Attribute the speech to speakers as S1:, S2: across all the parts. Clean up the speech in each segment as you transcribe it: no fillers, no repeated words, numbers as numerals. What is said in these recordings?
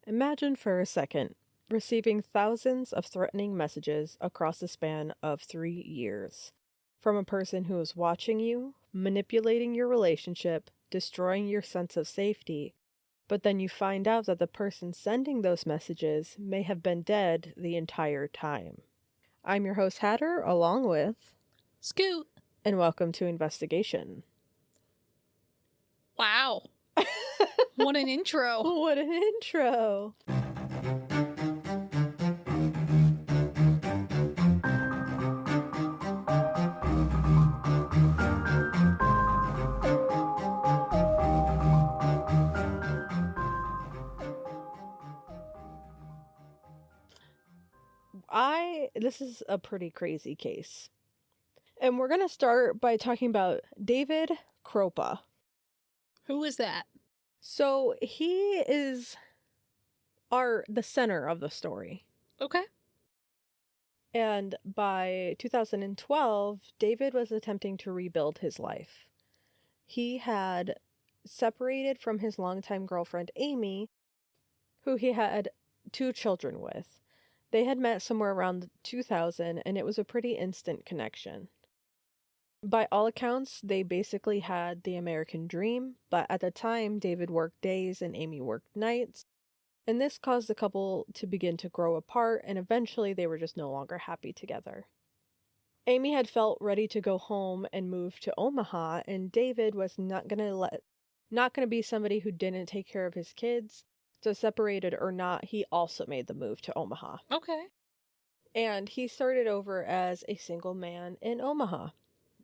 S1: Imagine for a second receiving thousands of threatening messages across the span of 3 years from a person who is watching you, manipulating your relationship, destroying your sense of safety, but then you find out that the person sending those messages may have been dead the entire time. I'm your host, Hatter, along with
S2: Scoot.
S1: and welcome to Investigation.
S2: Wow. What an intro.
S1: What an intro! This is a pretty crazy case. And we're going to start by talking about David Kropa.
S2: Who is that?
S1: So he is the center of the story.
S2: Okay.
S1: And by 2012, David was attempting to rebuild his life. He had separated from his longtime girlfriend, Amy, who he had 2 children with. They had met somewhere around 2000, and it was a pretty instant connection. By all accounts, they basically had the American dream, but at the time, David worked days and Amy worked nights, and this caused the couple to begin to grow apart, and eventually they were just no longer happy together. Amy had felt ready to go home and move to Omaha, and David was not going to be somebody who didn't take care of his kids. So separated or not, he also made the move to Omaha.
S2: Okay.
S1: And he started over as a single man in Omaha.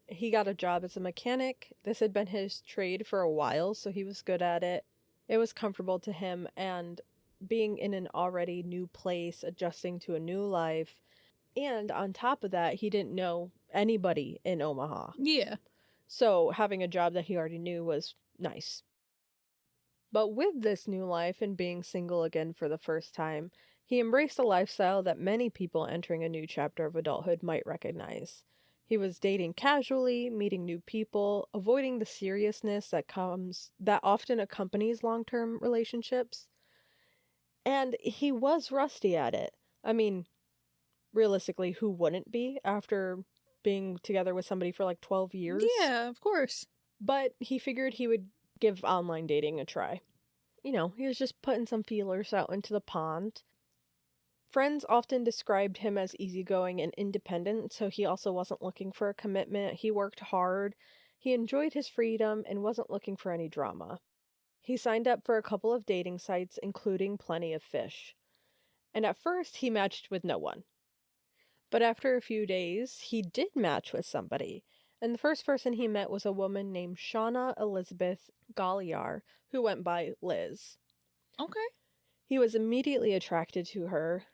S1: He got a job as a mechanic. This had been his trade for a while, so he was good at it. It was comfortable to him, and being in an already new place, adjusting to a new life, and on top of that, he didn't know anybody in Omaha.
S2: Yeah.
S1: So having a job that he already knew was nice. But with this new life and being single again for the first time, he embraced a lifestyle that many people entering a new chapter of adulthood might recognize. He was dating casually, meeting new people, avoiding the seriousness that often accompanies long-term relationships. And he was rusty at it. I mean, realistically, who wouldn't be after being together with somebody for like 12 years?
S2: Yeah, of course.
S1: But he figured he would give online dating a try. You know, he was just putting some feelers out into the pond. Friends often described him as easygoing and independent, so he also wasn't looking for a commitment. He worked hard, he enjoyed his freedom, and wasn't looking for any drama. He signed up for a couple of dating sites, including Plenty of Fish. And at first, he matched with no one. But after a few days, he did match with somebody. And the first person he met was a woman named Shauna Elizabeth Galliar, who went by Liz.
S2: Okay.
S1: He was immediately attracted to her,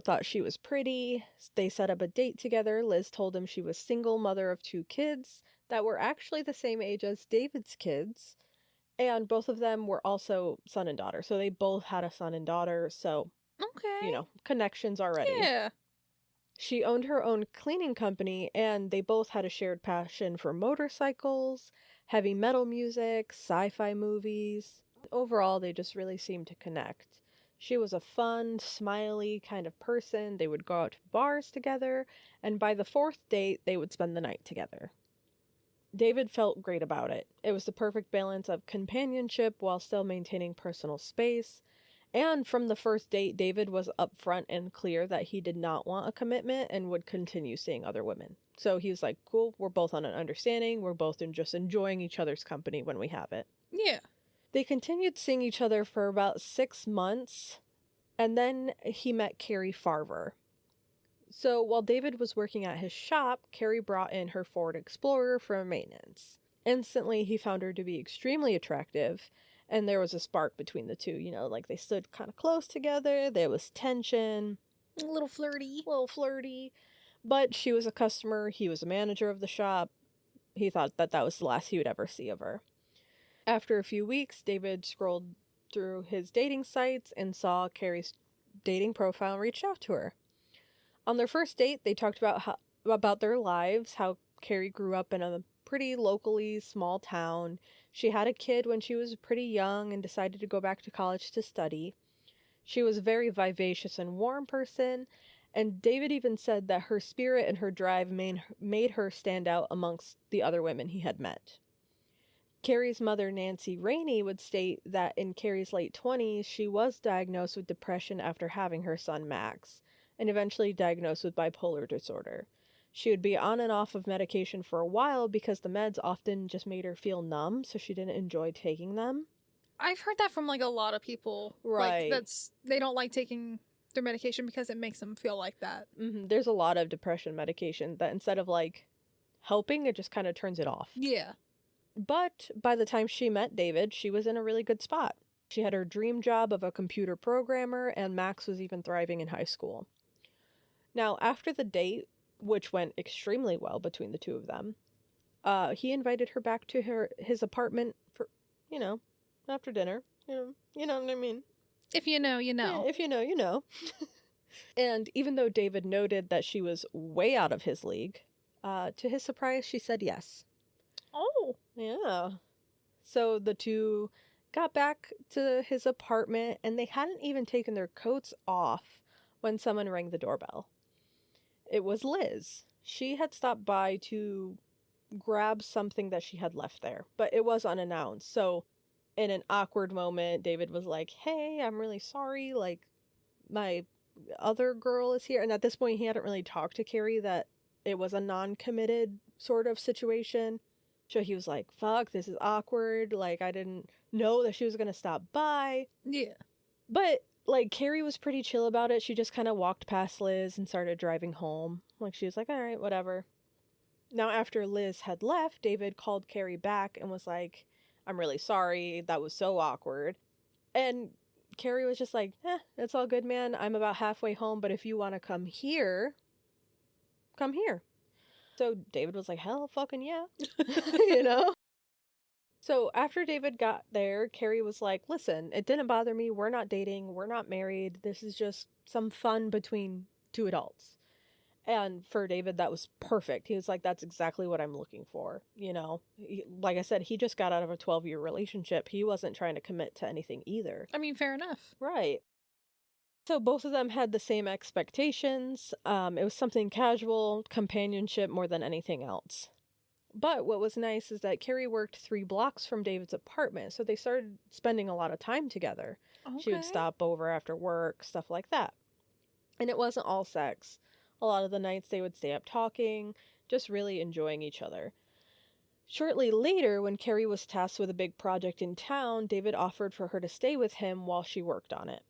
S1: thought she was pretty. They set up a date together. Liz told him she was single mother of 2 kids that were actually the same age as David's kids. And both of them were also son and daughter. So they both had a son and daughter. So,
S2: Okay.
S1: connections already.
S2: Yeah.
S1: She owned her own cleaning company, and they both had a shared passion for motorcycles, heavy metal music, sci-fi movies. Overall, they just really seemed to connect. She was a fun, smiley kind of person. They would go out to bars together, and by the 4th date, they would spend the night together. David felt great about it. It was the perfect balance of companionship while still maintaining personal space. And from the first date, David was upfront and clear that he did not want a commitment and would continue seeing other women. So he was like, cool, we're both on an understanding. We're both just enjoying each other's company when we have it.
S2: Yeah.
S1: They continued seeing each other for about 6 months, and then he met Cari Farver. So while David was working at his shop, Cari brought in her Ford Explorer for maintenance. Instantly, he found her to be extremely attractive, and there was a spark between the two. Like they stood kind of close together, there was tension.
S2: A little flirty.
S1: But she was a customer, he was a manager of the shop. He thought that was the last he would ever see of her. After a few weeks, David scrolled through his dating sites and saw Cari's dating profile and reached out to her. On their first date, they talked about their lives, how Cari grew up in a pretty locally small town. She had a kid when she was pretty young and decided to go back to college to study. She was a very vivacious and warm person, and David even said that her spirit and her drive made her stand out amongst the other women he had met. Cari's mother, Nancy Rainey, would state that in Cari's late 20s, she was diagnosed with depression after having her son Max, and eventually diagnosed with bipolar disorder. She would be on and off of medication for a while because the meds often just made her feel numb, so she didn't enjoy taking them.
S2: I've heard that from, like, a lot of people.
S1: Right.
S2: Like, they don't like taking their medication because it makes them feel like that.
S1: There's a lot of depression medication that instead of, like, helping, it just kind of turns it off.
S2: Yeah.
S1: But by the time she met David, she was in a really good spot. She had her dream job of a computer programmer, and Max was even thriving in high school. Now, after the date, which went extremely well between the two of them, he invited her back to his apartment for, after dinner. You know what I mean?
S2: If you know, you know.
S1: Yeah, if you know, you know. And even though David noted that she was way out of his league, to his surprise, she said yes.
S2: Oh.
S1: Yeah. So the two got back to his apartment, and they hadn't even taken their coats off when someone rang the doorbell. It was Liz. She had stopped by to grab something that she had left there, but it was unannounced. So in an awkward moment, David was like, "Hey, I'm really sorry, like, my other girl is here." And at this point, he hadn't really talked to Cari that it was a non-committed sort of situation. So he was like, "Fuck, this is awkward. Like, I didn't know that she was gonna stop by."
S2: Yeah.
S1: But, like, Cari was pretty chill about it. She just kind of walked past Liz and started driving home. Like, she was like, "All right, whatever." Now, after Liz had left, David called Cari back and was like, "I'm really sorry. That was so awkward." And Cari was just like, "It's all good, man. I'm about halfway home, but if you want to come here, come here." So David was like, "Hell fucking yeah." So after David got there, Cari was like, "Listen, it didn't bother me. We're not dating. We're not married. This is just some fun between two adults." And for David, that was perfect. He was like, "That's exactly what I'm looking for." Like I said, he just got out of a 12-year relationship. He wasn't trying to commit to anything either.
S2: I mean, fair enough.
S1: Right. So both of them had the same expectations. It was something casual, companionship more than anything else. But what was nice is that Cari worked 3 blocks from David's apartment, so they started spending a lot of time together.
S2: Okay.
S1: She would stop over after work, stuff like that. And it wasn't all sex. A lot of the nights they would stay up talking, just really enjoying each other. Shortly later, when Cari was tasked with a big project in town, David offered for her to stay with him while she worked on it.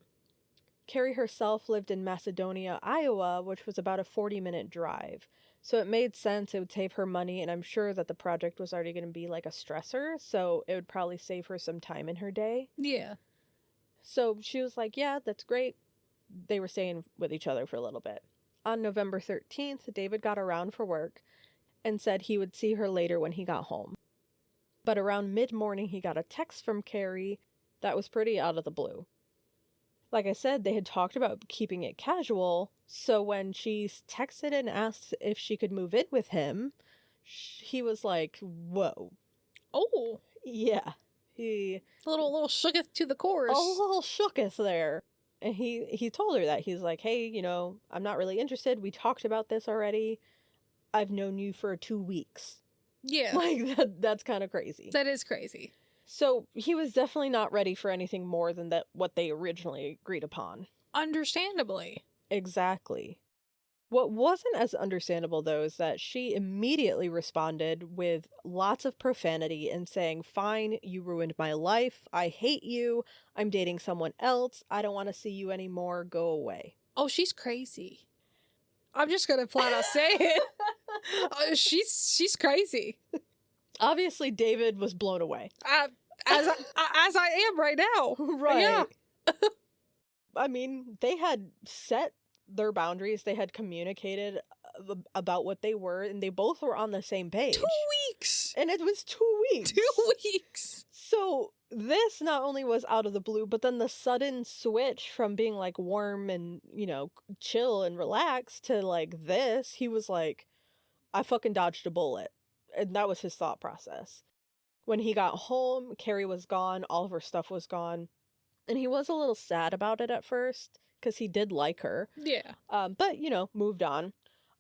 S1: Cari herself lived in Macedonia, Iowa, which was about a 40-minute drive. So it made sense, it would save her money, and I'm sure that the project was already going to be like a stressor, so it would probably save her some time in her day.
S2: Yeah.
S1: So she was like, "Yeah, that's great." They were staying with each other for a little bit. On November 13th, David got around for work and said he would see her later when he got home. But around mid-morning, he got a text from Cari that was pretty out of the blue. Like I said, they had talked about keeping it casual, so when she texted and asked if she could move in with him, he was like, "Whoa."
S2: Oh.
S1: Yeah. He...
S2: A little shooketh to the core.
S1: A little shooketh there. And he told her that. He's like, "Hey, I'm not really interested. We talked about this already. I've known you for 2 weeks."
S2: Yeah.
S1: Like, that's kind of crazy.
S2: That is crazy.
S1: So he was definitely not ready for anything more than what they originally agreed upon.
S2: Understandably.
S1: Exactly. What wasn't as understandable, though, is that she immediately responded with lots of profanity and saying, "Fine, you ruined my life. I hate you. I'm dating someone else. I don't want to see you anymore. Go away."
S2: Oh, she's crazy. I'm just gonna flat out say it. She's crazy.
S1: Obviously, David was blown away.
S2: As I am right now.
S1: Right.
S2: Yeah.
S1: I mean, they had set their boundaries. They had communicated about what they were, and they both were on the same page.
S2: 2 weeks!
S1: And it was 2 weeks.
S2: 2 weeks!
S1: So this not only was out of the blue, but then the sudden switch from being like warm and, chill and relaxed to like this, he was like, "I fucking dodged a bullet." And that was his thought process. When he got home, Cari was gone. All of her stuff was gone. And he was a little sad about it at first, because he did like her.
S2: Yeah.
S1: But, moved on.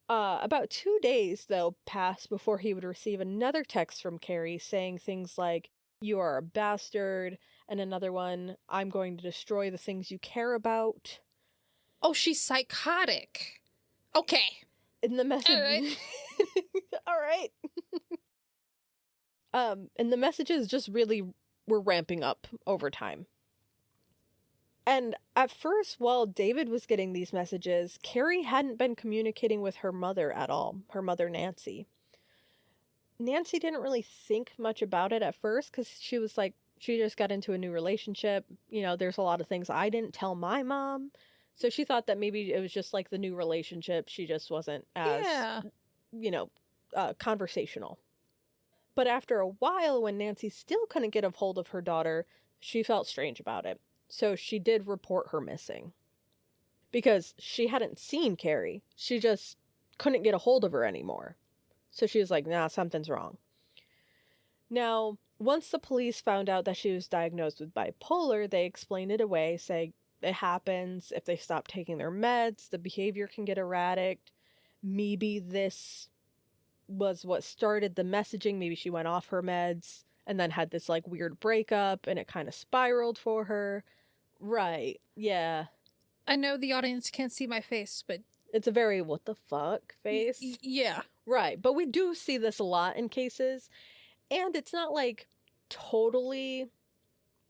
S1: About 2 days, though, passed before he would receive another text from Cari saying things like, "You are a bastard," and another one, "I'm going to destroy the things you care about."
S2: Oh, she's psychotic. Okay.
S1: In the message...
S2: All right.
S1: All right. And the messages just really were ramping up over time. And at first, while David was getting these messages, Cari hadn't been communicating with her mother at all, her mother Nancy. Nancy didn't really think much about it at first, because she was like, she just got into a new relationship. There's a lot of things I didn't tell my mom. So she thought that maybe it was just like the new relationship. She just wasn't as, conversational. But after a while, when Nancy still couldn't get a hold of her daughter, she felt strange about it. So she did report her missing. Because she hadn't seen Cari. She just couldn't get a hold of her anymore. So she was like, nah, something's wrong. Now, once the police found out that she was diagnosed with bipolar, they explained it away, saying it happens. If they stop taking their meds, the behavior can get erratic. Maybe this was what started the messaging. Maybe she went off her meds and then had this like weird breakup and it kind of spiraled for her. Right. Yeah.
S2: I know the audience can't see my face, but
S1: It's a very what the fuck face.
S2: Yeah.
S1: Right. But we do see this a lot in cases. And it's not like totally,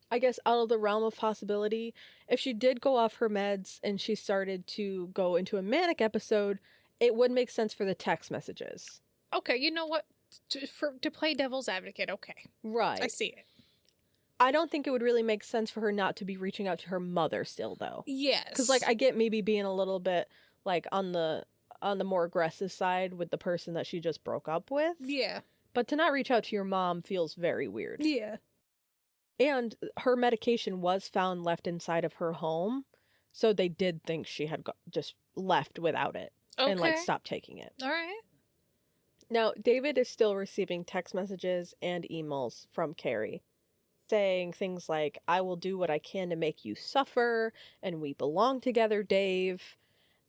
S1: I guess, out of the realm of possibility. If she did go off her meds and she started to go into a manic episode, it would make sense for the text messages.
S2: Okay, you know what? To play devil's advocate, okay.
S1: Right.
S2: I see it.
S1: I don't think it would really make sense for her not to be reaching out to her mother still, though.
S2: Yes.
S1: Because, like, I get maybe being a little bit, like, on the more aggressive side with the person that she just broke up with.
S2: Yeah.
S1: But to not reach out to your mom feels very weird.
S2: Yeah.
S1: And her medication was found left inside of her home, so they did think she had just left without it.
S2: Okay.
S1: And, like, stopped taking it.
S2: All right.
S1: Now, David is still receiving text messages and emails from Cari, saying things like, "I will do what I can to make you suffer," and "We belong together, Dave."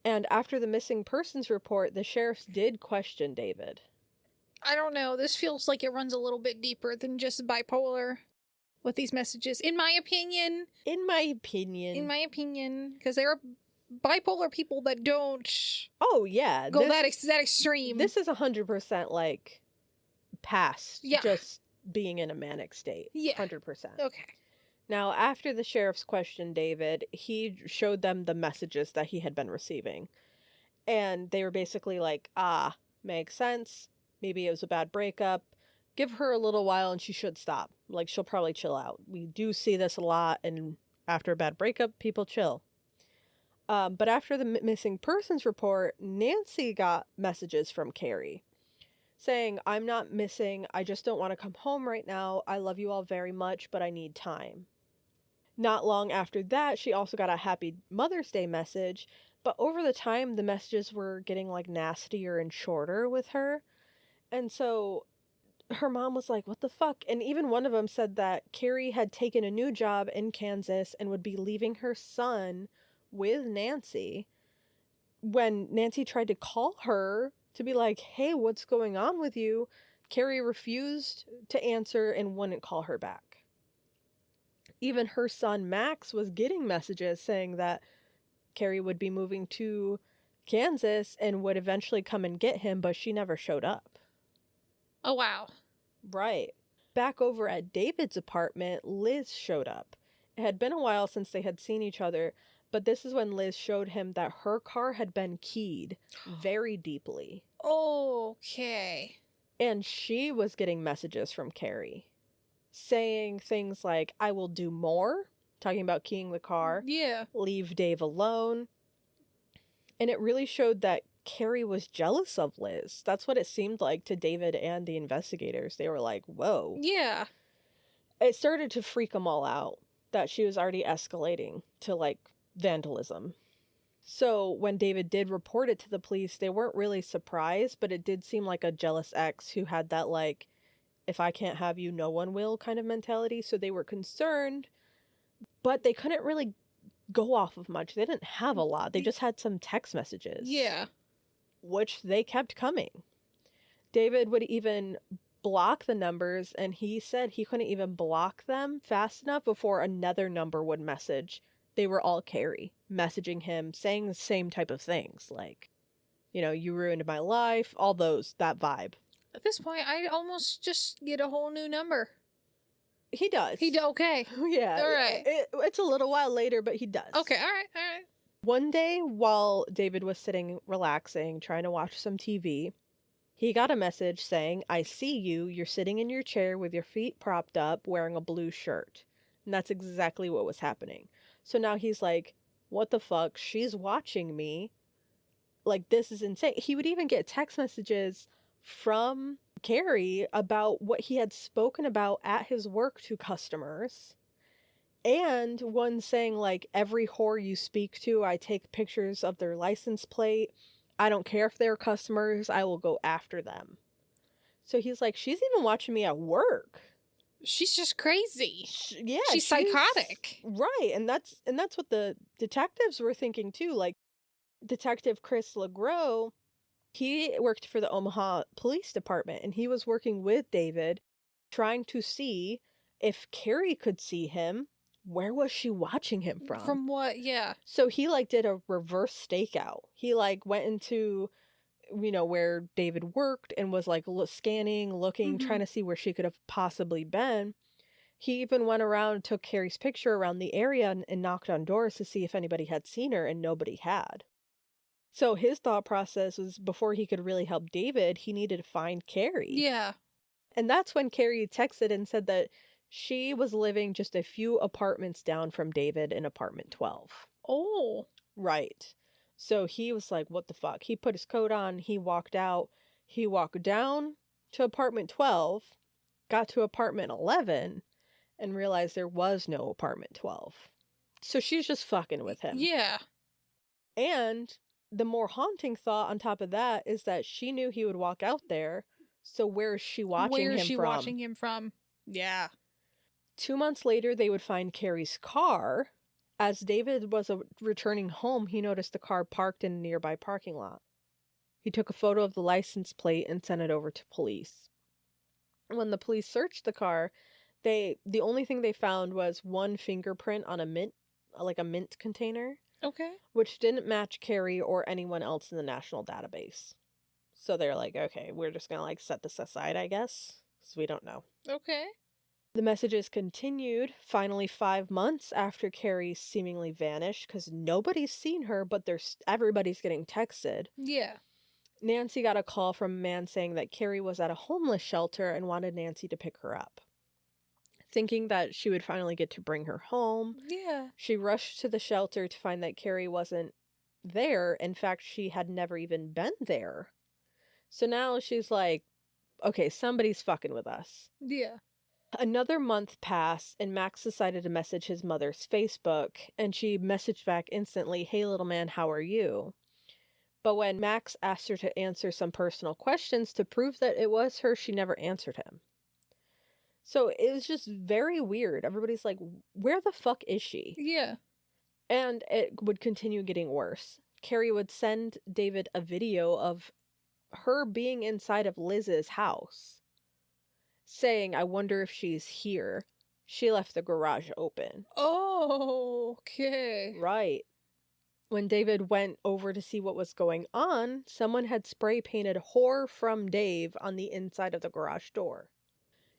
S1: And after the missing persons report, the sheriffs did question David.
S2: I don't know. This feels like it runs a little bit deeper than just bipolar with these messages, in my opinion.
S1: In my opinion.
S2: Because there are bipolar people that don't
S1: Oh, yeah.
S2: go that extreme.
S1: This is 100% like past just being in a manic state.
S2: Yeah.
S1: 100%.
S2: Okay.
S1: Now, after the sheriffs questioned David, he showed them the messages that he had been receiving. And they were basically like, makes sense. Maybe it was a bad breakup. Give her a little while and she should stop. Like, she'll probably chill out. We do see this a lot, and after a bad breakup, people chill. But after the missing persons report, Nancy got messages from Cari saying, "I'm not missing. I just don't want to come home right now. I love you all very much, but I need time." Not long after that, she also got a happy Mother's Day message, but over the time, the messages were getting like nastier and shorter with her. And so her mom was like, what the fuck? And even one of them said that Cari had taken a new job in Kansas and would be leaving her son with Nancy. When Nancy tried to call her to be like, hey, what's going on with you? Cari refused to answer and wouldn't call her back. Even her son Max was getting messages saying that Cari would be moving to Kansas and would eventually come and get him, but she never showed up.
S2: Oh, wow.
S1: Right. Back over at David's apartment, Liz showed up. It had been a while since they had seen each other, but this is when Liz showed him that her car had been keyed very deeply.
S2: Okay.
S1: And she was getting messages from Cari saying things like, I will do more, talking about keying the car.
S2: Yeah.
S1: Leave Dave alone. And it really showed that Cari was jealous of Liz. That's what it seemed like to David and the investigators. They were like, whoa.
S2: Yeah.
S1: It started to freak them all out that she was already escalating to, like, vandalism. So when David did report it to the police, they weren't really surprised, but it did seem like a jealous ex who had that, like, if I can't have you, no one will kind of mentality. So they were concerned, But they couldn't really go off of much. They didn't have a lot. They just had some text messages.
S2: Yeah.
S1: Which they kept coming. David would even block the numbers, and he said he couldn't even block them fast enough before another number would message. They were all Cari, messaging him, saying the same type of things, like, you know, you ruined my life, all those, that vibe.
S2: At this point, I almost just get a whole new number.
S1: He does.
S2: Okay.
S1: Yeah.
S2: All right.
S1: It's a little while later, but he does.
S2: Okay, all right.
S1: One day, while David was sitting relaxing, trying to watch some TV, he got a message saying, I see you. You're sitting in your chair with your feet propped up, wearing a blue shirt. And that's exactly what was happening. So now he's like, what the fuck? She's watching me. Like, this is insane. He would even get text messages from Cari about what he had spoken about at his work to customers. And one saying, like, every whore you speak to, I take pictures of their license plate. I don't care if they're customers. I will go after them. So he's like, she's even watching me at work.
S2: She's just crazy.
S1: Yeah.
S2: She's psychotic.
S1: Right. And that's what the detectives were thinking too. Like, Detective Chris LeGros, he worked for the Omaha Police Department, and he was working with David, trying to see if Cari could see him. Where was she watching him from?
S2: From what? Yeah.
S1: So he, like, did a reverse stakeout. He, like, went into, you know, where David worked and was, like, scanning, looking, trying to see where she could have possibly been. He even went around, took Cari's picture around the area and knocked on doors to see if anybody had seen her, and nobody had. So his thought process was, before he could really help David, he needed to find Cari.
S2: Yeah.
S1: And that's when Cari texted and said that she was living just a few apartments down from David in apartment 12.
S2: Oh.
S1: Right. So he was like, what the fuck? He put his coat on, he walked out, he walked down to apartment 12, got to apartment 11, and realized there was no apartment 12. So she's just fucking with him.
S2: Yeah.
S1: And the more haunting thought on top of that is that she knew he would walk out there. So where is she watching him from?
S2: Yeah.
S1: 2 months later, they would find Cari's car. As David was returning home, he noticed the car parked in a nearby parking lot. He took a photo of the license plate and sent it over to police. When the police searched the car, the only thing they found was one fingerprint on a mint container.
S2: Okay.
S1: Which didn't match Cari or anyone else in the national database. So they're like, okay, we're just gonna, like, set this aside, I guess, because we don't know.
S2: Okay.
S1: The messages continued, finally 5 months after Cari seemingly vanished, because nobody's seen her, but everybody's getting texted.
S2: Yeah.
S1: Nancy got a call from a man saying that Cari was at a homeless shelter and wanted Nancy to pick her up. Thinking that she would finally get to bring her home,
S2: Yeah.
S1: she rushed to the shelter to find that Cari wasn't there. In fact, she had never even been there. So now she's like, okay, somebody's fucking with us.
S2: Yeah.
S1: Another month passed, and Max decided to message his mother's Facebook, and she messaged back instantly, hey, little man, how are you? But when Max asked her to answer some personal questions to prove that it was her, she never answered him. So it was just very weird. Everybody's like, where the fuck is she?
S2: Yeah.
S1: And it would continue getting worse. Cari would send David a video of her being inside of Liz's house, saying, I wonder if she's here. She left the garage open.
S2: Oh, okay.
S1: Right. When David went over to see what was going on, someone had spray painted "Whore from Dave" on the inside of the garage door.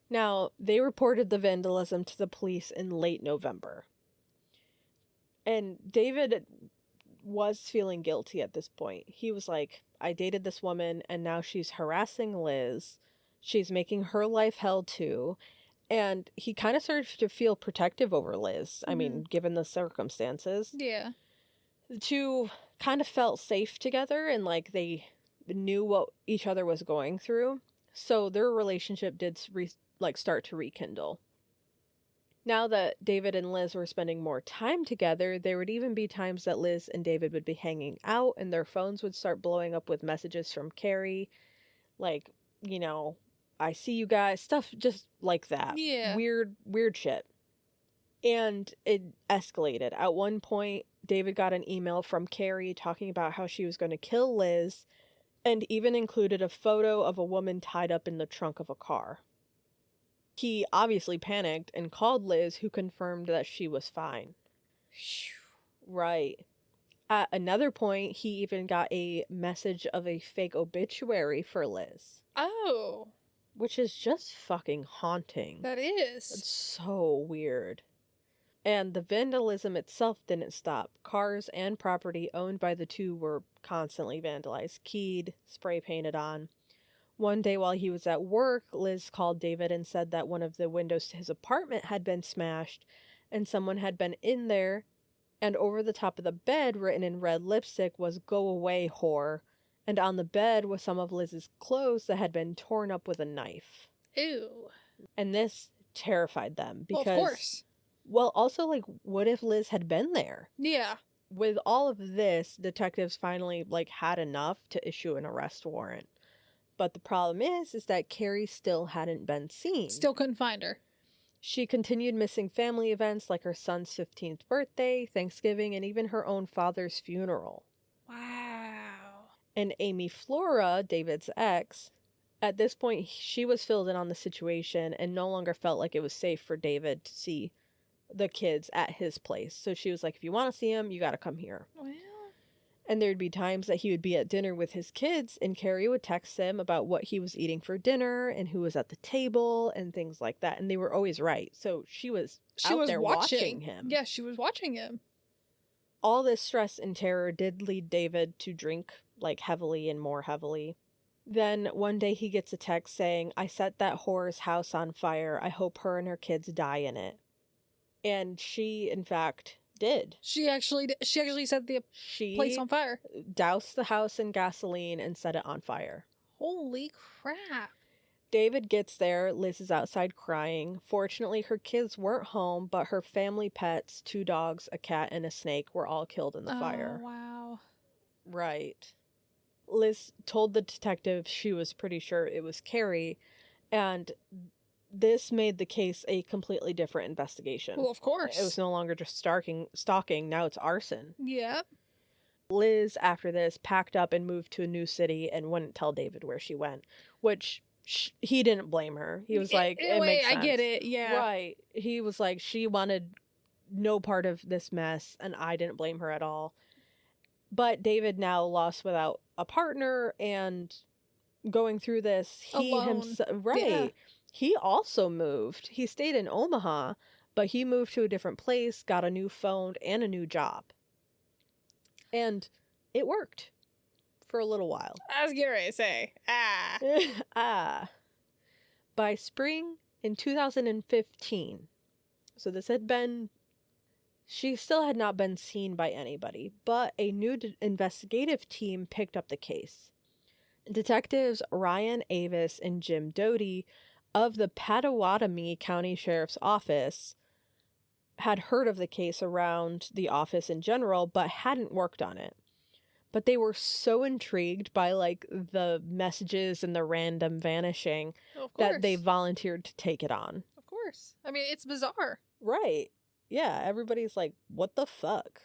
S1: Now, they reported the vandalism to the police in late November. And David was feeling guilty at this point. He was like, I dated this woman, and now she's harassing Liz. She's making her life hell too. And he kind of started to feel protective over Liz. I mean, given the circumstances.
S2: Yeah.
S1: The two kind of felt safe together, and like they knew what each other was going through. So their relationship did start to rekindle. Now that David and Liz were spending more time together, there would even be times that Liz and David would be hanging out and their phones would start blowing up with messages from Cari. Like, you know, I see you guys, stuff just like that.
S2: Yeah.
S1: Weird shit. And it escalated. At one point, David got an email from Cari talking about how she was going to kill Liz, and even included a photo of a woman tied up in the trunk of a car. He obviously panicked and called Liz, who confirmed that she was fine. Right. At another point, he even got a message of a fake obituary for Liz.
S2: Oh.
S1: Which is just fucking haunting.
S2: That is.
S1: It's so weird. And the vandalism itself didn't stop. Cars and property owned by the two were constantly vandalized, keyed, spray painted on. One day while he was at work, Liz called David and said that one of the windows to his apartment had been smashed and someone had been in there, and over the top of the bed, written in red lipstick, was "Go away, whore," and on the bed was some of Liz's clothes that had been torn up with a knife.
S2: Ew.
S1: And this terrified them because...
S2: Well, of course.
S1: Well, also, like, what if Liz had been there?
S2: Yeah.
S1: With all of this, detectives finally, like, had enough to issue an arrest warrant. But the problem is that Cari still hadn't been seen.
S2: Still couldn't find her.
S1: She continued missing family events like her son's 15th birthday, Thanksgiving, and even her own father's funeral.
S2: Wow.
S1: And Amy Flora, David's ex, at this point, she was filled in on the situation and no longer felt like it was safe for David to see the kids at his place. So she was like, if you want to see him, you got to come here.
S2: Well.
S1: And there'd be times that he would be at dinner with his kids and Cari would text him about what he was eating for dinner and who was at the table and things like that. And they were always right. So she was out there watching him.
S2: Yeah, she was watching him.
S1: All this stress and terror did lead David to drink, like, heavily and more heavily. Then one day he gets a text saying, "I set that whore's house on fire. I hope her and her kids die in it." And she, in fact, did.
S2: She actually set the place on fire.
S1: Doused the house in gasoline and set it on fire.
S2: Holy crap.
S1: David gets there. Liz is outside crying. Fortunately, her kids weren't home, but her family pets, 2 dogs, a cat, and a snake, were all killed in the fire.
S2: Wow.
S1: Right. Liz told the detective she was pretty sure it was Cari, and this made the case a completely different investigation.
S2: Well, of course.
S1: It was no longer just stalking, now it's arson.
S2: Yep.
S1: Liz, after this, packed up and moved to a new city and wouldn't tell David where she went, which he didn't blame her. He was like, it makes sense.
S2: I get it, yeah.
S1: Right. He was like, she wanted no part of this mess, and I didn't blame her at all. But David, now lost without a partner and going through this, he
S2: alone.
S1: himself, right. Yeah. He also moved. He stayed in Omaha, but he moved to a different place, got a new phone and a new job. And it worked for a little while.
S2: I was getting ready to say,
S1: By spring in 2015, so this had been, she still had not been seen by anybody, but a new investigative team picked up the case. Detectives Ryan Avis and Jim Doty of the Pottawatomie County Sheriff's Office had heard of the case around the office in general, but hadn't worked on it. But they were so intrigued by, like, the messages and the random vanishing that they volunteered to take it on.
S2: Of course. I mean, it's bizarre.
S1: Right. Yeah, everybody's like, what the fuck?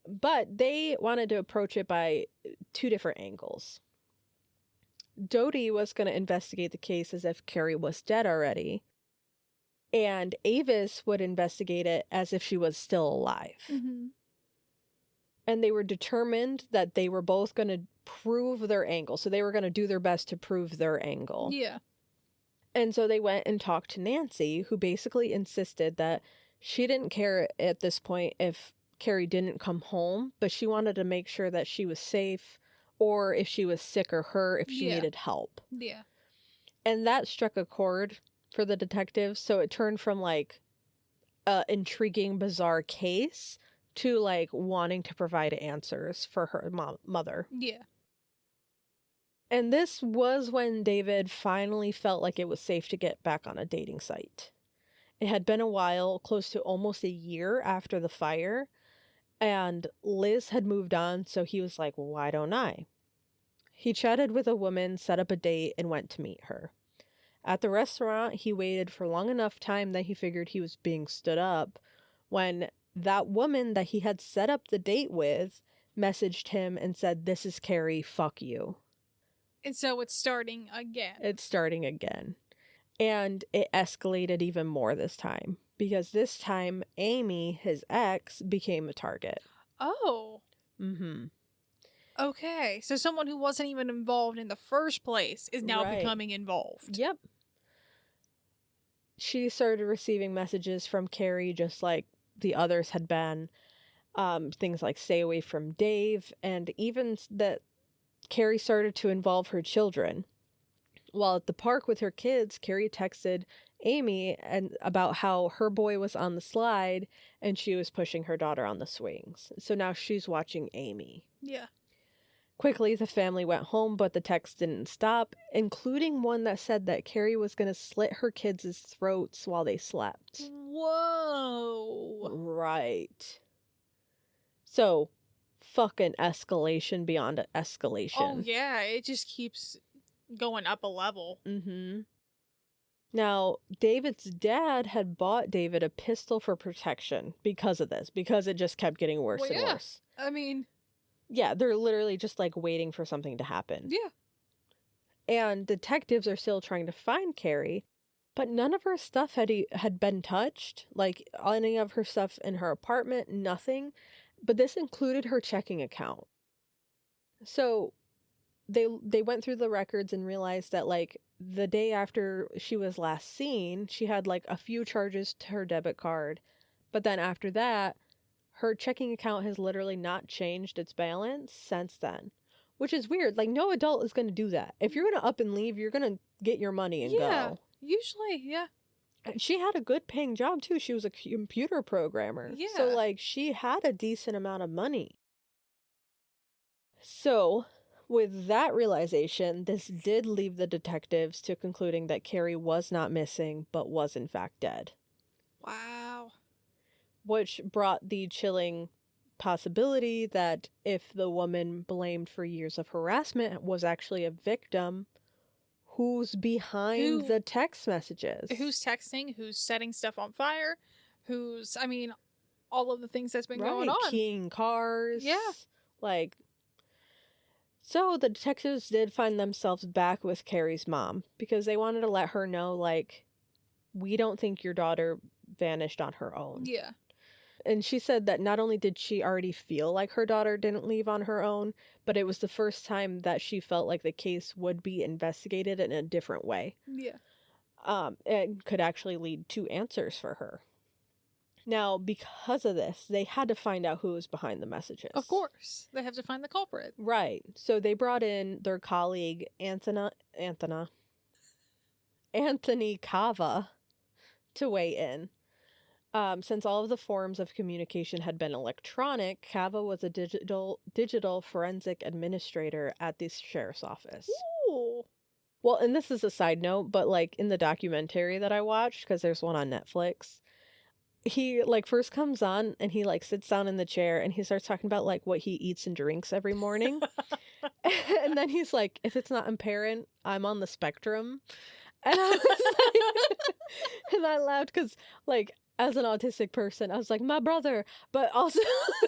S1: But they wanted to approach it by 2 different angles. Doty was going to investigate the case as if Cari was dead already, and Avis would investigate it as if she was still alive.
S2: Mm-hmm.
S1: And they were determined that they were both going to prove their angle, so they were going to do their best to prove their angle.
S2: Yeah.
S1: And so they went and talked to Nancy, who basically insisted that she didn't care at this point if Cari didn't come home, but she wanted to make sure that she was safe, or if she was sick or hurt, if she needed help.
S2: Yeah.
S1: And that struck a chord for the detectives, so it turned from, like, a intriguing, bizarre case to, like, wanting to provide answers for her mother.
S2: Yeah.
S1: And this was when David finally felt like it was safe to get back on a dating site. It had been a while, close to almost a year after the fire, and Liz had moved on, so he was like, well, why don't I? He chatted with a woman, set up a date, and went to meet her. At the restaurant, he waited for long enough time that he figured he was being stood up, when that woman that he had set up the date with messaged him and said, "This is Cari, fuck you."
S2: And so it's starting again.
S1: It's starting again. And it escalated even more this time, because this time Amy, his ex, became a target.
S2: Oh.
S1: Mm-hmm.
S2: Okay. So someone who wasn't even involved in the first place is now becoming involved.
S1: Yep. She started receiving messages from Cari just like the others had been. Things like stay away from Dave, and even that Cari started to involve her children. While at the park with her kids, Cari texted Amy about how her boy was on the slide and she was pushing her daughter on the swings. So now she's watching Amy.
S2: Yeah.
S1: Quickly, the family went home, but the texts didn't stop, including one that said that Cari was going to slit her kids' throats while they slept.
S2: Whoa.
S1: Right. So, fucking escalation beyond escalation.
S2: Oh, yeah. It just keeps going up a level.
S1: Mm-hmm. Now, David's dad had bought David a pistol for protection because of this, because it just kept getting worse and worse.
S2: I mean...
S1: Yeah, they're literally just, like, waiting for something to happen.
S2: Yeah.
S1: And detectives are still trying to find Cari, but none of her stuff had been touched. Like, any of her stuff in her apartment, nothing. But this included her checking account. So they went through the records and realized that, like, the day after she was last seen, she had, like, a few charges to her debit card. But then after that, her checking account has literally not changed its balance since then. Which is weird. Like, no adult is going to do that. If you're going to up and leave, you're going to get your money and go.
S2: Usually, yeah.
S1: She had a good paying job, too. She was a computer programmer.
S2: Yeah.
S1: So, like, she had a decent amount of money. So, with that realization, this did leave the detectives to concluding that Cari was not missing, but was in fact dead.
S2: Wow.
S1: Which brought the chilling possibility that if the woman blamed for years of harassment was actually a victim, who's behind the text messages?
S2: Who's texting? Who's setting stuff on fire? Who's, I mean, all of the things that's been going on.
S1: Keying cars.
S2: Yeah.
S1: Like, so the detectives did find themselves back with Cari's mom because they wanted to let her know, like, we don't think your daughter vanished on her own.
S2: Yeah.
S1: And she said that not only did she already feel like her daughter didn't leave on her own, but it was the first time that she felt like the case would be investigated in a different way.
S2: Yeah.
S1: And could actually lead to answers for her. Now, because of this, they had to find out who was behind the messages.
S2: Of course. They have to find the culprit.
S1: Right. So they brought in their colleague, Anthony Cava, to weigh in. Since all of the forms of communication had been electronic, Cava was a digital forensic administrator at the sheriff's office.
S2: Ooh.
S1: Well, and this is a side note, but, like, in the documentary that I watched, because there's one on Netflix, he, like, first comes on and he, like, sits down in the chair and he starts talking about, like, what he eats and drinks every morning. And then he's like, if it's not apparent, I'm on the spectrum. And I was like, and I laughed because, like, as an autistic person, I was like, my brother, but also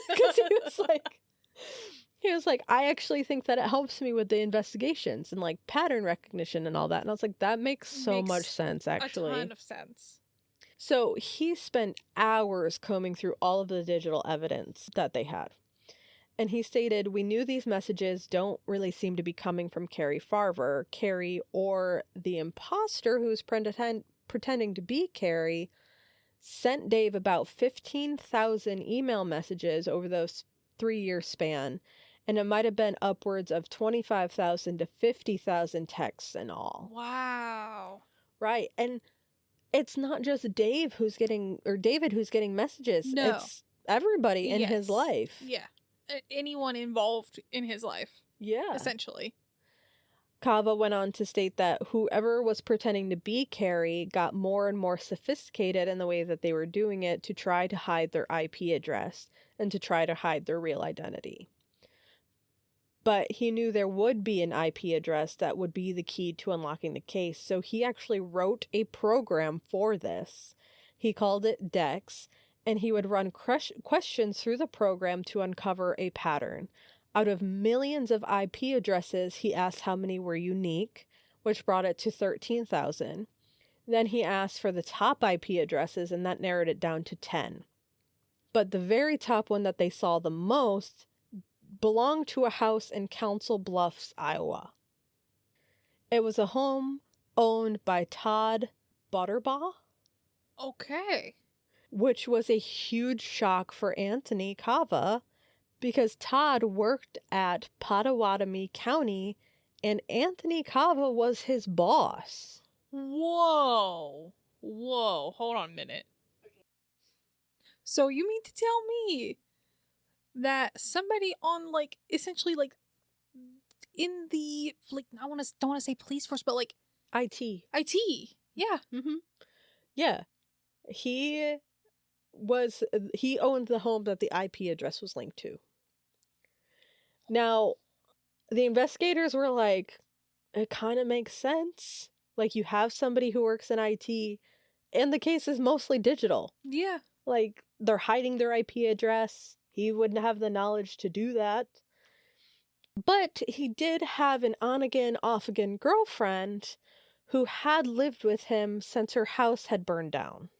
S1: because he was like, I actually think that it helps me with the investigations and, like, pattern recognition and all that. And I was like, that makes so much sense, actually.
S2: A ton of sense.
S1: So he spent hours combing through all of the digital evidence that they had. And he stated, we knew these messages don't really seem to be coming from Farver, Cari, or the imposter who's pretending to be Cari, sent Dave about 15,000 email messages over those 3-year span, and it might have been upwards of 25,000 to 50,000 texts in all.
S2: Wow.
S1: Right, and it's not just David who's getting messages.
S2: No.
S1: It's everybody in his life.
S2: Yeah. Anyone involved in his life.
S1: Yeah.
S2: Essentially.
S1: Cava went on to state that whoever was pretending to be Cari got more and more sophisticated in the way that they were doing it to try to hide their IP address and to try to hide their real identity. But he knew there would be an IP address that would be the key to unlocking the case, so he actually wrote a program for this. He called it Dex, and he would run questions through the program to uncover a pattern. Out of millions of IP addresses, he asked how many were unique, which brought it to 13,000. Then he asked for the top IP addresses, and that narrowed it down to 10. But the very top one that they saw the most belonged to a house in Council Bluffs, Iowa. It was a home owned by Todd Butterbaugh.
S2: Okay.
S1: Which was a huge shock for Anthony Cava, because Todd worked at Pottawatomie County, and Anthony Cava was his boss.
S2: Whoa. Hold on a minute. So you mean to tell me that somebody on, like, essentially, like, in the, like, don't want to say police force, but, like,
S1: IT.
S2: Yeah.
S1: Mm-hmm. Yeah. He owned the home that the IP address was linked to. Now, the investigators were like, it kind of makes sense. Like, you have somebody who works in IT, and the case is mostly digital.
S2: Yeah.
S1: Like, they're hiding their IP address. He wouldn't have the knowledge to do that. But he did have an on-again, off-again girlfriend who had lived with him since her house had burned down.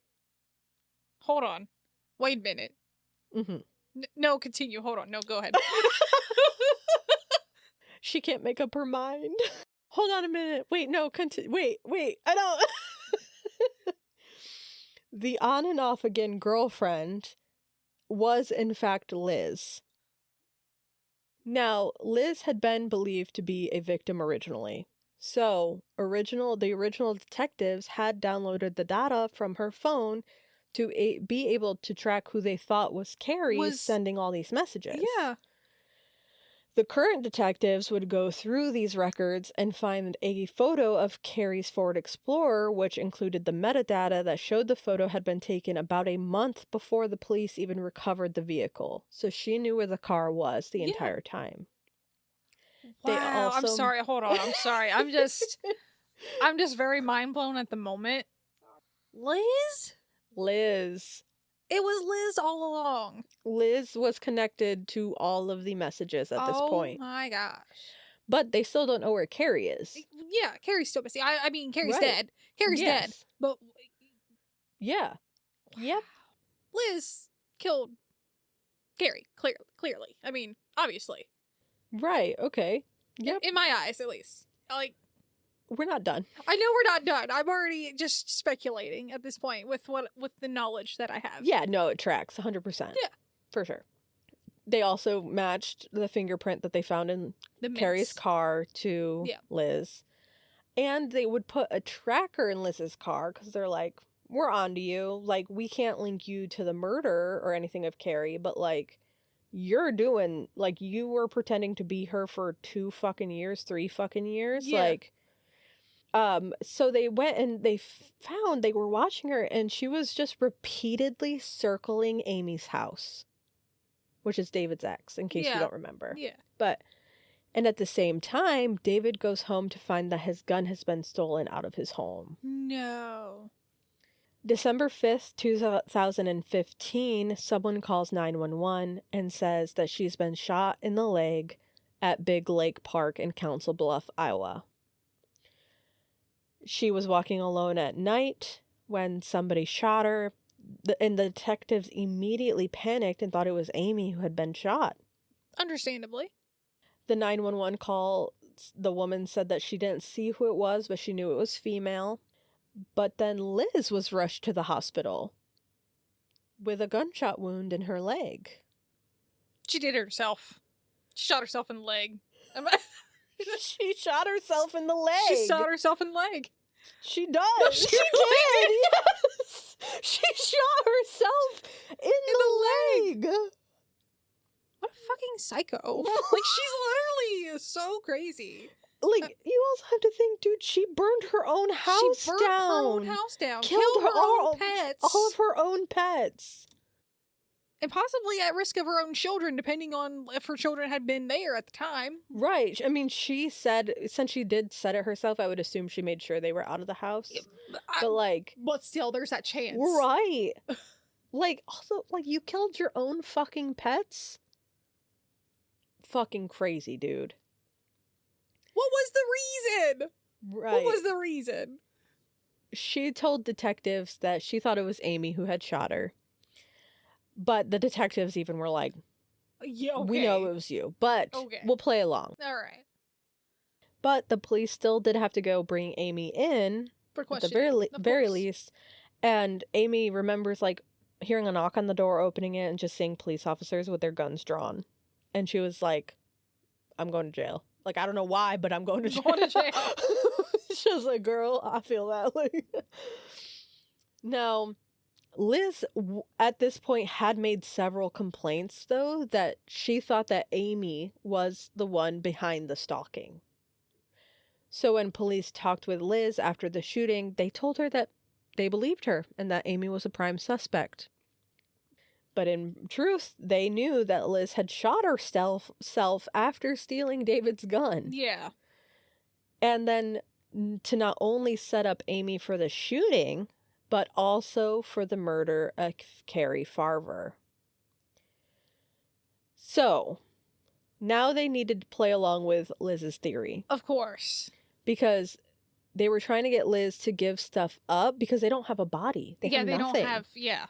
S2: Hold on. Wait a minute.
S1: Mm-hmm.
S2: No, continue. Hold on. No, go ahead.
S1: She can't make up her mind. Hold on a minute. Wait, no, wait, I don't. The on and off again girlfriend was in fact Liz. Now, Liz had been believed to be a victim originally. So, the original detectives had downloaded the data from her phone to be able to track who they thought was Cari sending all these messages.
S2: Yeah.
S1: The current detectives would go through these records and find a photo of Cari's Ford Explorer, which included the metadata that showed the photo had been taken about a month before the police even recovered the vehicle. So she knew where the car was the entire time.
S2: Wow, I'm sorry. Hold on. I'm sorry. I'm just very mind blown at the moment.
S1: Liz.
S2: It was Liz all along.
S1: Liz was connected to all of the messages at this point.
S2: Oh my gosh.
S1: But they still don't know where Cari is.
S2: Yeah, Cari's still missing. I mean, Cari's dead. Cari's dead. But
S1: yeah. Wow. Yep.
S2: Liz killed Cari, clearly. I mean, obviously.
S1: Right, okay. Yep.
S2: In my eyes, at least. Like,
S1: we're not done.
S2: I know we're not done. I'm already just speculating at this point with the knowledge that I have.
S1: Yeah, no, it tracks 100%.
S2: Yeah.
S1: For sure. They also matched the fingerprint that they found in Cari's car to Liz. And they would put a tracker in Liz's car because they're like, we're onto you. Like, we can't link you to the murder or anything of Cari, but like, you were pretending to be her for 3 fucking years.
S2: Yeah.
S1: Like, so they went and they found they were watching her, and she was just repeatedly circling Amy's house, which is David's ex, in case you don't remember.
S2: Yeah.
S1: And at the same time, David goes home to find that his gun has been stolen out of his home.
S2: No.
S1: December 5th, 2015, someone calls 911 and says that she's been shot in the leg at Big Lake Park in Council Bluff, Iowa. She was walking alone at night when somebody shot her, and the detectives immediately panicked and thought it was Amy who had been shot.
S2: Understandably.
S1: The 911 call, the woman said that she didn't see who it was, but she knew it was female. But then Liz was rushed to the hospital with a gunshot wound in her leg.
S2: She did it herself. She shot herself in the leg.
S1: She shot herself in the leg.
S2: She shot herself in the leg.
S1: She does.
S2: No, she
S1: did. Yes. She shot herself in the leg.
S2: What a fucking psycho. Like, she's literally so crazy.
S1: Like, you also have to think, dude, she burned her own house down.
S2: She burned her own house down.
S1: Killed
S2: her own pets.
S1: All of her own pets.
S2: And possibly at risk of her own children, depending on if her children had been there at the time.
S1: Right. I mean, she said, since she did set it herself, I would assume she made sure they were out of the house. But still,
S2: there's that chance.
S1: Right. Like, also, like, you killed your own fucking pets? Fucking crazy, dude.
S2: What was the reason?
S1: Right.
S2: What was the reason?
S1: She told detectives that she thought it was Amy who had shot her. But the detectives even were like,
S2: Yeah, okay.
S1: we know it was you, but we'll play along.
S2: All right.
S1: But the police still did have to go bring Amy in,
S2: For
S1: at the
S2: questioning.
S1: very least. And Amy remembers, like, hearing a knock on the door, opening it, and just seeing police officers with their guns drawn. And she was like, I'm going to jail. Like, I don't know why, but I'm going to jail. She was like, girl, I feel that. Like, now, Liz, at this point, had made several complaints, though, that she thought that Amy was the one behind the stalking. So when police talked with Liz after the shooting, they told her that they believed her and that Amy was a prime suspect. But in truth, they knew that Liz had shot herself after stealing David's gun.
S2: Yeah.
S1: And then to not only set up Amy for the shooting, but also for the murder of Cari Farver. So, now they needed to play along with Liz's theory.
S2: Of course.
S1: Because they were trying to get Liz to give stuff up because they don't have a body. They have nothing.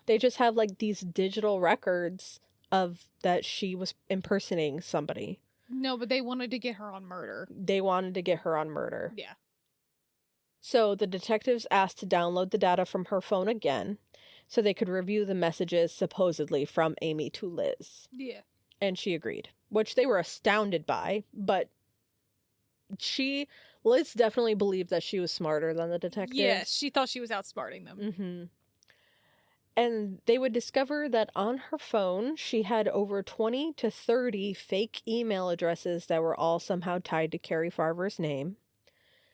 S1: They just have, like, these digital records of that she was impersonating somebody.
S2: No, but they wanted to get her on murder.
S1: Yeah. So the detectives asked to download the data from her phone again so they could review the messages supposedly from Amy to Liz.
S2: Yeah.
S1: And she agreed, which they were astounded by, but Liz definitely believed that she was smarter than the detectives.
S2: Yes, she thought she was outsmarting them.
S1: Mm-hmm. And they would discover that on her phone, she had over 20 to 30 fake email addresses that were all somehow tied to Cari Farver's name.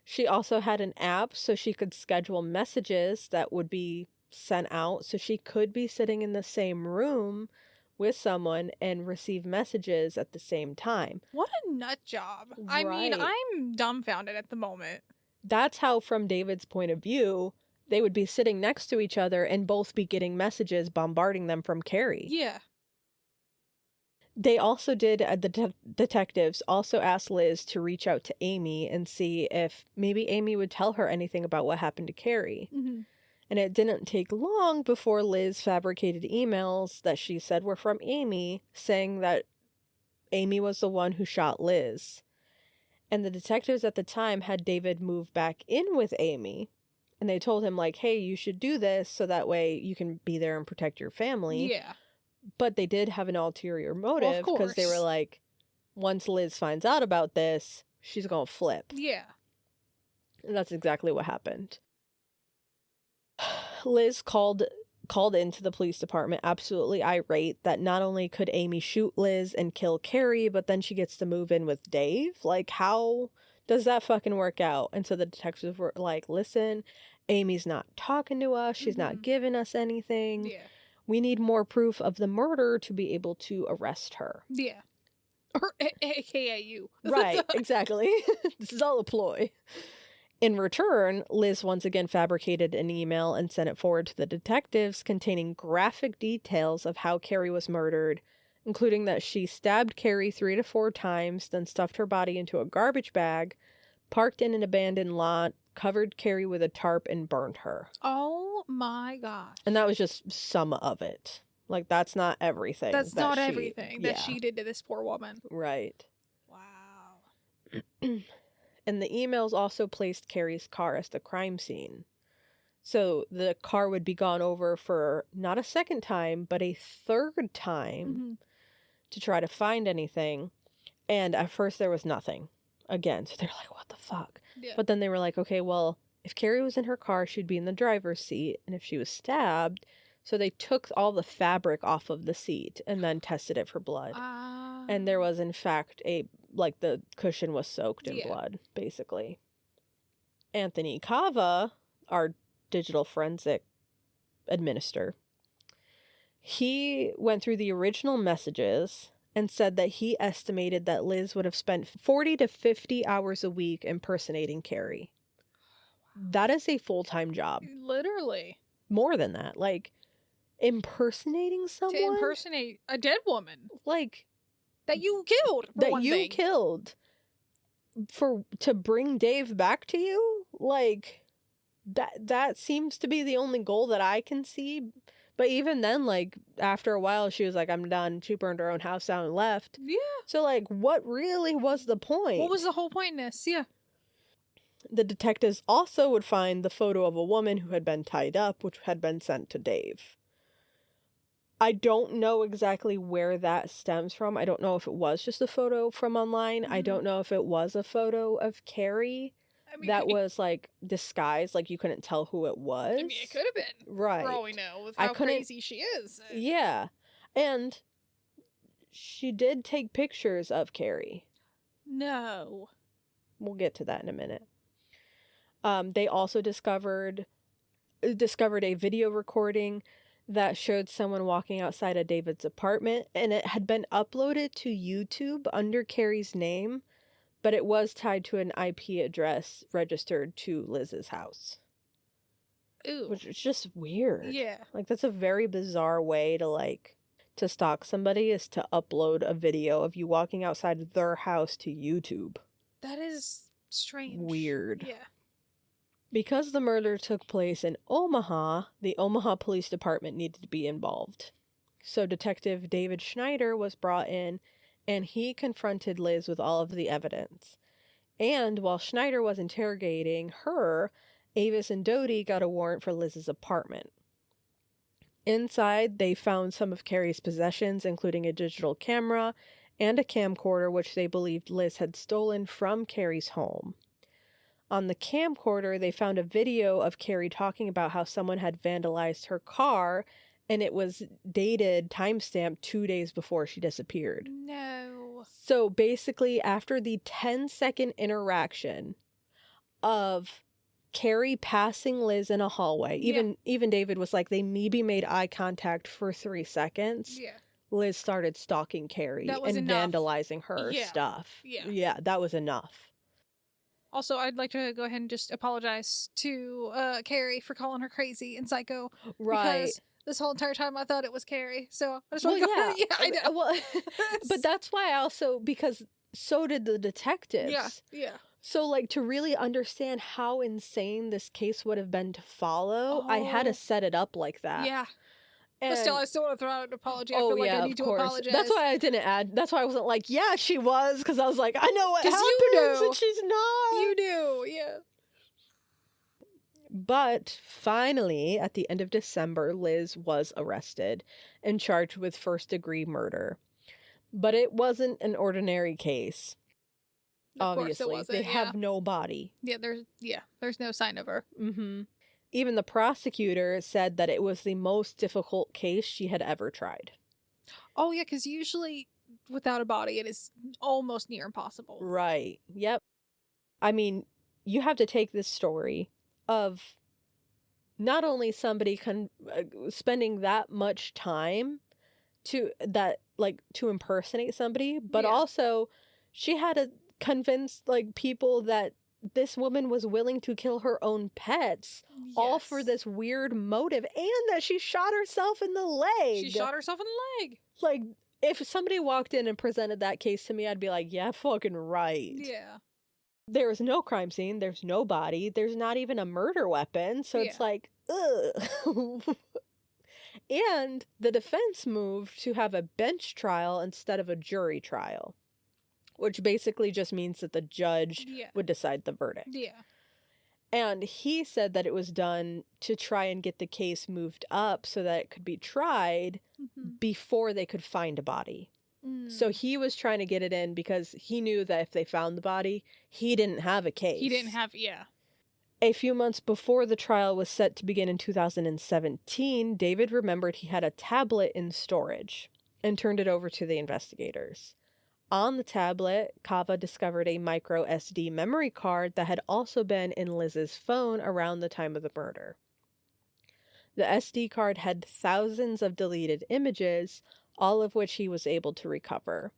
S1: She also had an app so she could schedule messages that would be sent out. So she could be sitting in the same room with someone and receive messages at the same time.
S2: What a nut job.
S1: Right.
S2: I mean, I'm dumbfounded at the moment.
S1: That's how, from David's point of view, they would be sitting next to each other and both be getting messages bombarding them from Cari.
S2: Yeah.
S1: They also did, the detectives also asked Liz to reach out to Amy and see if maybe Amy would tell her anything about what happened to Cari.
S2: Mm-hmm.
S1: And it didn't take long before Liz fabricated emails that she said were from Amy, saying that Amy was the one who shot Liz. And the detectives at the time had David move back in with Amy. And they told him, like, hey, you should do this so that way you can be there and protect your family.
S2: Yeah.
S1: But they did have an ulterior motive because they were like, once Liz finds out about this, she's going to flip.
S2: Yeah.
S1: And that's exactly what happened. Liz called into the police department absolutely irate that not only could Amy shoot Liz and kill Cari, but then she gets to move in with Dave. Like, how does that fucking work out? And so the detectives were like, listen, Amy's not talking to us. She's not giving us anything.
S2: Yeah.
S1: We need more proof of the murder to be able to arrest her.
S2: Yeah. Or AKA you.
S1: Right, exactly. This is all a ploy. In return, Liz once again fabricated an email and sent it forward to the detectives containing graphic details of how Cari was murdered, including that she stabbed Cari 3 to 4 times, then stuffed her body into a garbage bag, parked in an abandoned lot, covered Cari with a tarp, and burned her.
S2: Oh my gosh.
S1: And that was just some of it. Like, that's not everything.
S2: That's not everything that she did to this poor woman.
S1: Right.
S2: Wow.
S1: And the emails also placed Cari's car as the crime scene. So the car would be gone over for not a second time, but a third time to try to find anything. And at first there was nothing. Again, so they're like, what the fuck? Yeah. But then they were like, okay, well, if Cari was in her car, she'd be in the driver's seat. And if she was stabbed, so they took all the fabric off of the seat and then tested it for blood. And there was, in fact, the cushion was soaked in blood, basically. Anthony Cava, our digital forensic administrator, he went through the original messages and said that he estimated that Liz would have spent 40 to 50 hours a week impersonating Cari. That is a full-time job.
S2: Literally.
S1: More than that. Like, impersonating someone?
S2: To impersonate a dead woman.
S1: Like...
S2: That you killed, for
S1: that
S2: one
S1: you
S2: thing.
S1: killed. To bring Dave back to you? Like, that seems to be the only goal that I can see. But even then, like, after a while, she was like, I'm done. She burned her own house down and left.
S2: Yeah.
S1: So, like, what really was the point?
S2: What was the whole point in this? Yeah.
S1: The detectives also would find the photo of a woman who had been tied up, which had been sent to Dave. I don't know exactly where that stems from. I don't know if it was just a photo from online. I don't know if it was a photo of Cari that was, like, disguised. Like, you couldn't tell who it was.
S2: I mean, it could have been.
S1: Right.
S2: For all we know, with how crazy she is.
S1: Yeah. And she did take pictures of Cari.
S2: No.
S1: We'll get to that in a minute. They also discovered a video recording that showed someone walking outside of David's apartment, and it had been uploaded to YouTube under Cari's name, but it was tied to an IP address registered to Liz's house.
S2: Ooh.
S1: Which is just weird.
S2: Yeah.
S1: Like, that's a very bizarre way to stalk somebody, is to upload a video of you walking outside their house to YouTube.
S2: That is strange.
S1: Weird.
S2: Yeah.
S1: Because the murder took place in Omaha, the Omaha Police Department needed to be involved. So Detective David Schneider was brought in, and he confronted Liz with all of the evidence. And while Schneider was interrogating her, Avis and Doty got a warrant for Liz's apartment. Inside, they found some of Cari's possessions, including a digital camera and a camcorder, which they believed Liz had stolen from Cari's home. On the camcorder, they found a video of Cari talking about how someone had vandalized her car, and it was dated, timestamped 2 days before she disappeared.
S2: No.
S1: So basically, after the 10-second interaction of Cari passing Liz in a hallway, even David was like, they maybe made eye contact for 3 seconds.
S2: Yeah.
S1: Liz started stalking Cari and
S2: enough.
S1: vandalizing her stuff.
S2: Yeah,
S1: that was enough.
S2: Also, I'd like to go ahead and just apologize to Cari for calling her crazy and psycho.
S1: Right.
S2: Because this whole entire time I thought it was Cari. So I just want to go. Yeah, I know.
S1: Well, but that's why I also, because so did the detectives.
S2: Yeah.
S1: So, like, to really understand how insane this case would have been to follow, I had to set it up like that.
S2: Yeah.
S1: And,
S2: but still, I still want to throw out an apology. I feel like I need to apologize.
S1: That's why I didn't add. That's why I wasn't like, yeah, she was, because I was like, I know what happens,
S2: you know.
S1: and she's not.
S2: You do, yeah.
S1: But finally, at the end of December, Liz was arrested and charged with first-degree murder. But it wasn't an ordinary case. Obviously, they have no body.
S2: Yeah, there's no sign of her.
S1: Mm-hmm. Even the prosecutor said that it was the most difficult case she had ever tried.
S2: Oh, yeah, because usually without a body, it is almost near impossible.
S1: Right. Yep. I mean, you have to take this story of not only somebody spending that much time to impersonate somebody, but also she had to convince, like, people that this woman was willing to kill her own pets, all for this weird motive, and that she shot herself in the leg.
S2: She shot herself in the leg.
S1: Like, if somebody walked in and presented that case to me, I'd be like, yeah, fucking right.
S2: Yeah.
S1: There was no crime scene, there's no body, there's not even a murder weapon, so it's like, ugh. And the defense moved to have a bench trial instead of a jury trial, which basically just means that the judge would decide the verdict.
S2: Yeah.
S1: And he said that it was done to try and get the case moved up so that it could be tried before they could find a body. So he was trying to get it in because he knew that if they found the body, he didn't have a case.
S2: He didn't have,
S1: A few months before the trial was set to begin in 2017, David remembered he had a tablet in storage and turned it over to the investigators. On the tablet, Kava discovered a micro SD memory card that had also been in Liz's phone around the time of the murder. The SD card had thousands of deleted images, all of which he was able to recover.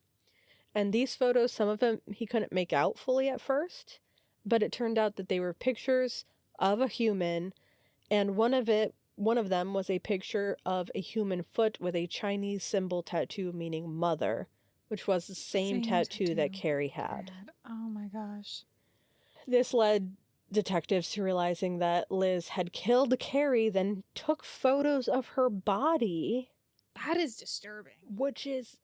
S1: And these photos, some of them he couldn't make out fully at first, but it turned out that they were pictures of a human, and one of it one of them was a picture of a human foot with a Chinese symbol tattoo meaning mother, which was the same tattoo that Cari had.
S2: Oh my gosh.
S1: This led detectives to realizing that Liz had killed Cari, then took photos of her body.
S2: That is disturbing.
S1: Which is,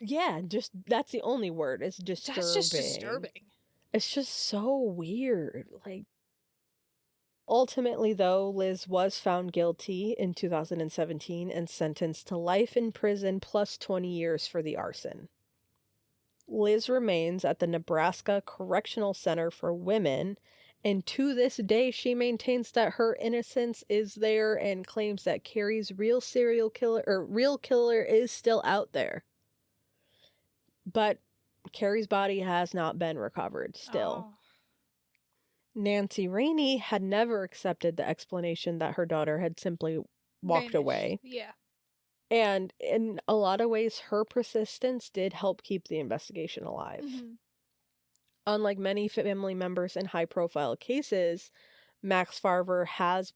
S1: yeah, just, that's the only word, is disturbing.
S2: That's just disturbing.
S1: It's just so weird. Like, ultimately, though, Liz was found guilty in 2017 and sentenced to life in prison plus 20 years for the arson. Liz remains at the Nebraska Correctional Center for Women, and to this day she maintains that her innocence is there and claims that Cari's real killer is still out there. But Cari's body has not been recovered still.
S2: Oh.
S1: Nancy Rainey had never accepted the explanation that her daughter had simply walked away.
S2: Yeah.
S1: And in a lot of ways, her persistence did help keep the investigation alive.
S2: Mm-hmm.
S1: Unlike many family members in high-profile cases, Max Farver has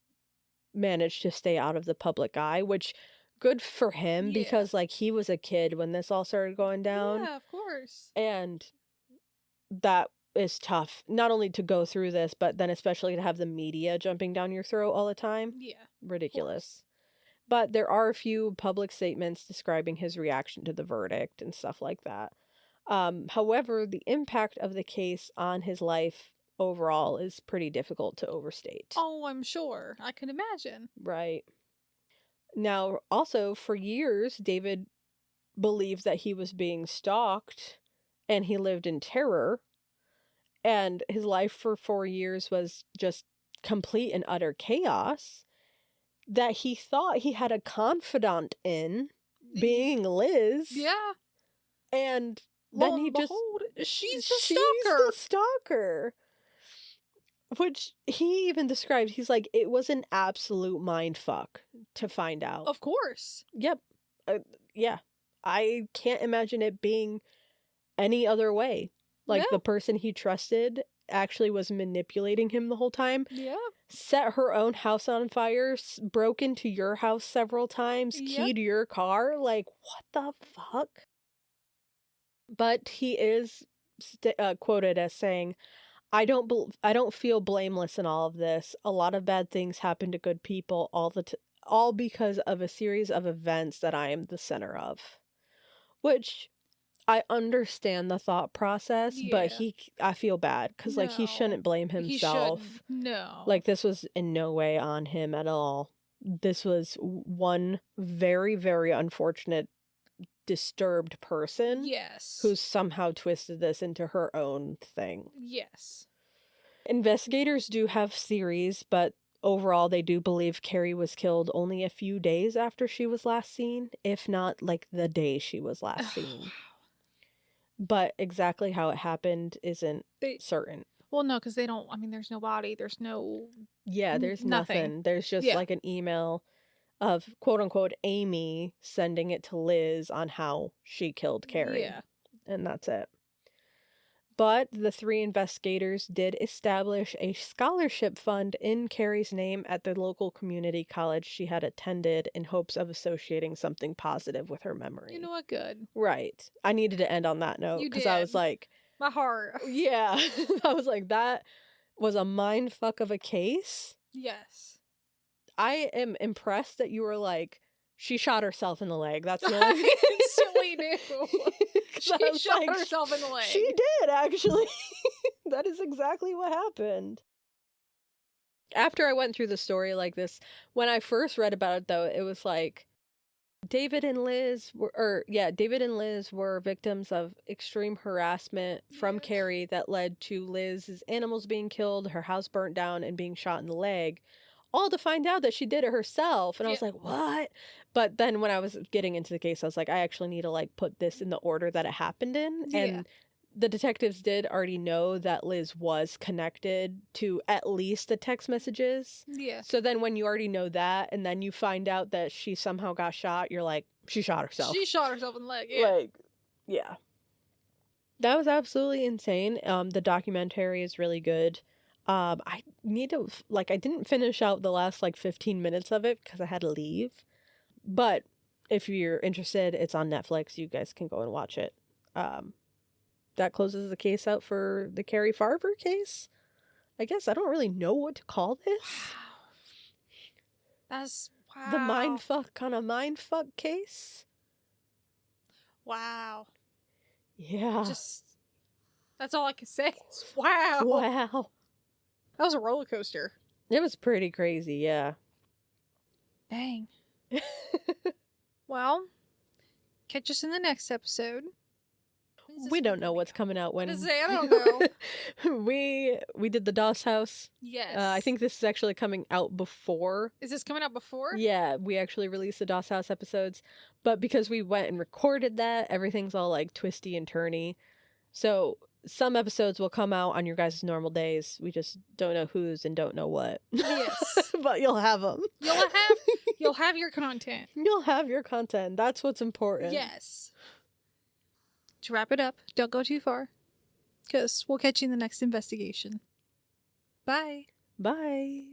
S1: managed to stay out of the public eye, which good for him because, like, he was a kid when this all started going down.
S2: Yeah, of course.
S1: And that is tough, not only to go through this, but then especially to have the media jumping down your throat all the time.
S2: Yeah.
S1: Ridiculous. But there are a few public statements describing his reaction to the verdict and stuff like that. However, the impact of the case on his life overall is pretty difficult to overstate.
S2: Oh, I'm sure. I can imagine.
S1: Right. Now, also, for years, David believed that he was being stalked, and he lived in terror. And his life for 4 years was just complete and utter chaos. That he thought he had a confidant in, being Liz.
S2: Yeah.
S1: And then he just...
S2: She's the
S1: stalker. Which he even described, he's like, it was an absolute mindfuck to find out.
S2: Of course.
S1: Yep. Yeah. I can't imagine it being any other way. Like, the person he trusted actually was manipulating him the whole time.
S2: Yeah.
S1: Set her own house on fire, broke into your house several times, keyed your car. Like, what the fuck? But he is quoted as saying, I don't feel blameless in all of this. A lot of bad things happen to good people all because of a series of events that I am the center of. Which I understand the thought process, but I feel bad because like he shouldn't blame himself.
S2: No.
S1: Like this was in no way on him at all. This was one very, very unfortunate, disturbed person.
S2: Yes.
S1: Who's somehow twisted this into her own thing.
S2: Yes.
S1: Investigators do have theories, but overall they do believe Cari was killed only a few days after she was last seen, if not like the day she was last seen. But exactly how it happened isn't certain.
S2: Well, no, because they don't, I mean, there's no body, there's no...
S1: Yeah, there's nothing. There's just like an email of quote-unquote Amy sending it to Liz on how she killed Cari.
S2: Yeah.
S1: And that's it. But the 3 investigators did establish a scholarship fund in Cari's name at the local community college she had attended in hopes of associating something positive with her memory.
S2: You know what? Good.
S1: Right. I needed to end on that note because I was like...
S2: My heart.
S1: Yeah. I was like, that was a mindfuck of a case.
S2: Yes.
S1: I am impressed that you were like, she shot herself in the leg. That's the only
S2: I instantly knew. She shot herself in the leg.
S1: She did, actually. That is exactly what happened. After I went through the story like this, when I first read about it, though, it was like, David and Liz were victims of extreme harassment from Cari that led to Liz's animals being killed, her house burnt down, and being shot in the leg. All to find out that she did it herself. And I was like, what? But then when I was getting into the case, I was like, I actually need to like put this in the order that it happened in. Yeah. And the detectives did already know that Liz was connected to at least the text messages.
S2: Yeah.
S1: So then when you already know that and then you find out that she somehow got shot, you're like, she shot herself.
S2: She shot herself in the leg. Yeah.
S1: Like, yeah. That was absolutely insane. The documentary is really good. I need to, I didn't finish out the last, 15 minutes of it because I had to leave. But if you're interested, it's on Netflix. You guys can go and watch it. That closes the case out for the Cari Farver case. I guess I don't really know what to call this.
S2: Wow.
S1: The mindfuck on a mindfuck case.
S2: Wow.
S1: Yeah.
S2: That's all I can say. Wow.
S1: Wow.
S2: That was a roller coaster.
S1: It was pretty crazy, yeah.
S2: Dang. Well, catch us in the next episode.
S1: We don't know what's coming out when.
S2: I don't know.
S1: we did the DOS house.
S2: Yes.
S1: I think this is actually coming out before.
S2: Is this coming out before?
S1: Yeah, we actually released the DOS house episodes, but because we went and recorded that, everything's all twisty and turny. So some episodes will come out on your guys' normal days. We just don't know whose and don't know what.
S2: Yes.
S1: But you'll have them.
S2: You'll have your content.
S1: You'll have your content. That's what's important.
S2: Yes. To wrap it up, don't go too far, because we'll catch you in the next investigation. Bye.
S1: Bye.